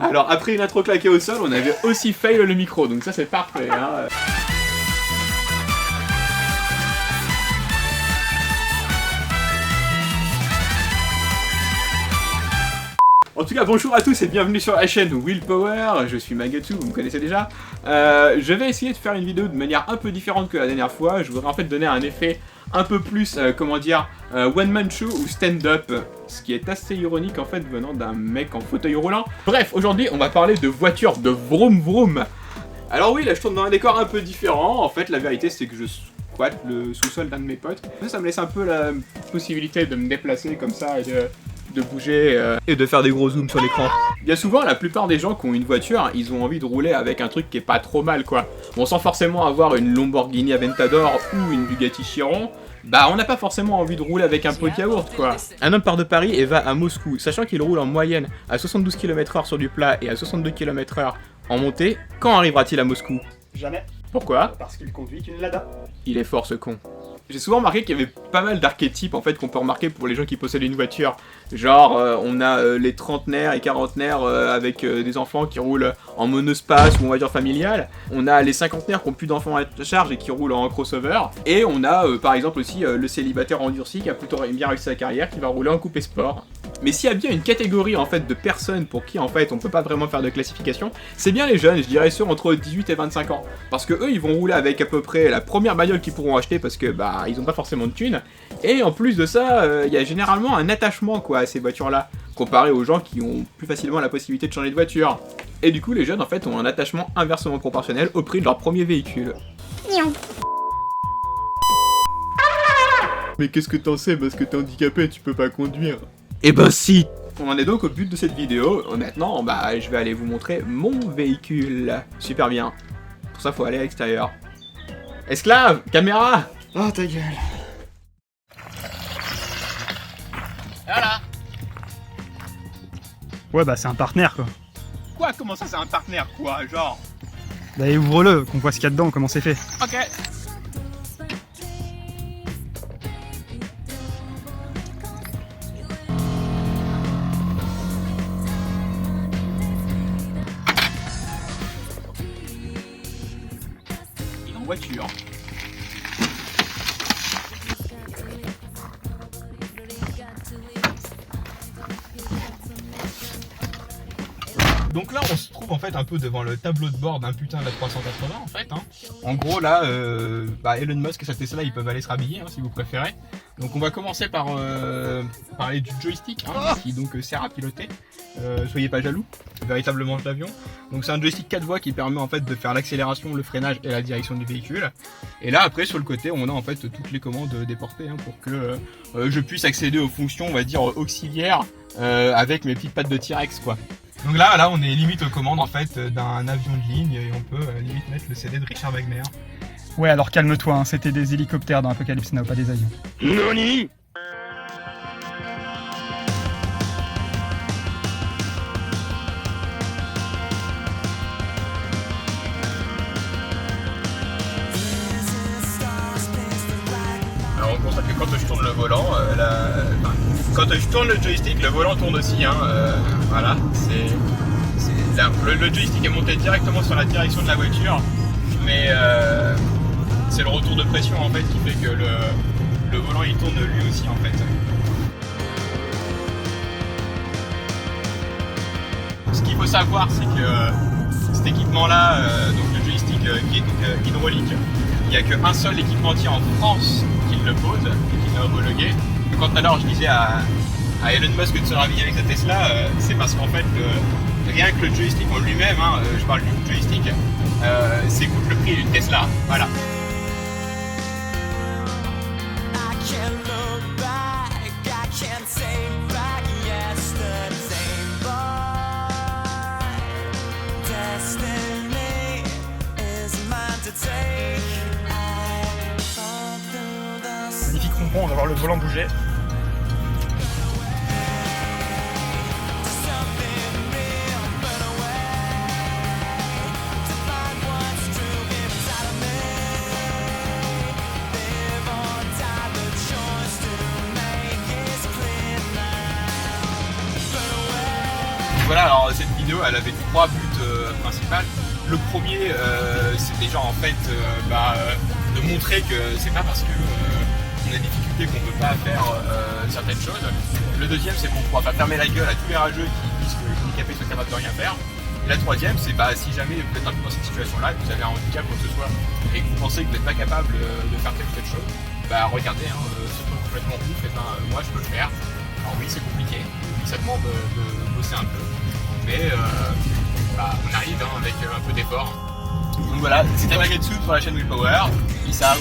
Alors après une intro claquée au sol, on avait aussi fail le micro, donc ça c'est parfait hein. En tout cas, bonjour à tous et bienvenue sur la chaîne Willpower, je suis Magetsu, vous me connaissez déjà. Je vais essayer de faire une vidéo de manière un peu différente que la dernière fois. Je voudrais en fait donner un effet un peu plus, one man show ou stand-up. Ce qui est assez ironique en fait venant d'un mec en fauteuil roulant. Bref, aujourd'hui on va parler de voitures de vroom vroom. Alors oui, là je tourne dans un décor un peu différent. En fait, la vérité c'est que je squatte le sous-sol d'un de mes potes. Ça me laisse un peu la possibilité de me déplacer comme ça et de bouger et de faire des gros zooms sur l'écran. Bien souvent, la plupart des gens qui ont une voiture, ils ont envie de rouler avec un truc qui est pas trop mal quoi. Bon, sans forcément avoir une Lamborghini Aventador ou une Bugatti Chiron, bah on n'a pas forcément envie de rouler avec un pot de yaourt quoi. Un homme part de Paris et va à Moscou, sachant qu'il roule en moyenne à 72 km/h sur du plat et à 62 km/h en montée. Quand arrivera-t-il à Moscou? Jamais. Pourquoi? Parce qu'il conduit qu'une Lada. Il est fort ce con. J'ai souvent remarqué qu'il y avait pas mal d'archétypes en fait qu'on peut remarquer pour les gens qui possèdent une voiture. Genre on a les trentenaires et quarantenaires avec des enfants qui roulent en monospace ou en voiture familiale. On a les cinquantenaires qui ont plus d'enfants à charge et qui roulent en crossover. Et on a par exemple aussi le célibataire endurci qui a plutôt bien réussi sa carrière qui va rouler en coupé sport. Mais s'il y a bien une catégorie en fait de personnes pour qui en fait on peut pas vraiment faire de classification, c'est bien les jeunes, je dirais ceux entre 18 et 25 ans. Parce que eux ils vont rouler avec à peu près la première bagnole qu'ils pourront acheter parce que bah ils ont pas forcément de thunes. Et en plus de ça, il y a généralement un attachement quoi à ces voitures là, comparé aux gens qui ont plus facilement la possibilité de changer de voiture. Et du coup les jeunes en fait ont un attachement inversement proportionnel au prix de leur premier véhicule. Mais qu'est-ce que t'en sais parce que t'es handicapé, tu peux pas conduire? Eh ben si! On en est donc au but de cette vidéo. Maintenant, bah je vais aller vous montrer mon véhicule. Super bien. Pour ça, faut aller à l'extérieur. Esclave! Caméra! Oh ta gueule. Voilà! Ouais bah c'est un partenaire quoi. Quoi? Comment ça, c'est un partenaire? Quoi? Genre? Bah ouvre-le, qu'on voit ce qu'il y a dedans, comment c'est fait. Ok! Voiture. Donc là on se trouve en fait un peu devant le tableau de bord d'un putain de la 380 en fait hein. En gros là Elon Musk et sa Tesla ils peuvent aller se rhabiller hein, si vous préférez. Donc on va commencer par parler du joystick hein, qui donc sert à piloter. Soyez pas jaloux, c'est véritablement l'avion. Donc c'est un joystick 4 voies qui permet en fait de faire l'accélération, le freinage et la direction du véhicule. Et là après sur le côté on a en fait toutes les commandes déportées hein, pour que je puisse accéder aux fonctions on va dire auxiliaires avec mes petites pattes de T-Rex quoi. Donc là on est limite aux commandes en fait d'un avion de ligne et on peut limite mettre le CD de Richard Wagner. Ouais alors calme-toi, hein, c'était des hélicoptères dans Apocalypse Now, pas des avions. NANI? Alors on constate que quand je tourne le volant, quand je tourne le joystick, le volant tourne aussi. Hein, voilà, le joystick est monté directement sur la direction de la voiture, mais c'est le retour de pression en fait qui fait que le volant il tourne lui aussi en fait. Ce qu'il faut savoir c'est que cet équipement là, donc le joystick qui est donc hydraulique, il n'y a qu'un seul équipementier en France qui le pose et qui l'a homologué. Et quand tout à l'heure je disais à Elon Musk de se rhabiller avec sa Tesla, c'est parce qu'en fait rien que le joystick en lui-même, hein, je parle du joystick, c'est coûte le prix d'une Tesla, voilà. Magnifique rond-point, on va voir le volant bouger. voilà, alors cette vidéo elle avait 3 buts principaux. Le premier c'était genre en fait de montrer que c'est pas parce que on a des difficultés qu'on peut pas faire certaines choses. Le deuxième c'est qu'on pourra pas fermer la gueule à tous les rageux qui disent que les handicapés sont capables de rien faire. Et la troisième c'est si jamais vous êtes un peu dans cette situation là, que vous avez un handicap ou quoi que ce soit et que vous pensez que vous n'êtes pas capable de faire telle ou telle chose, regardez, ce truc complètement ouf, et moi je peux le faire. Alors oui c'est compliqué, ça demande de bosser un peu, mais on arrive avec un peu d'effort. Donc voilà, c'était Magetsu pour la chaîne Willpower. Peace out.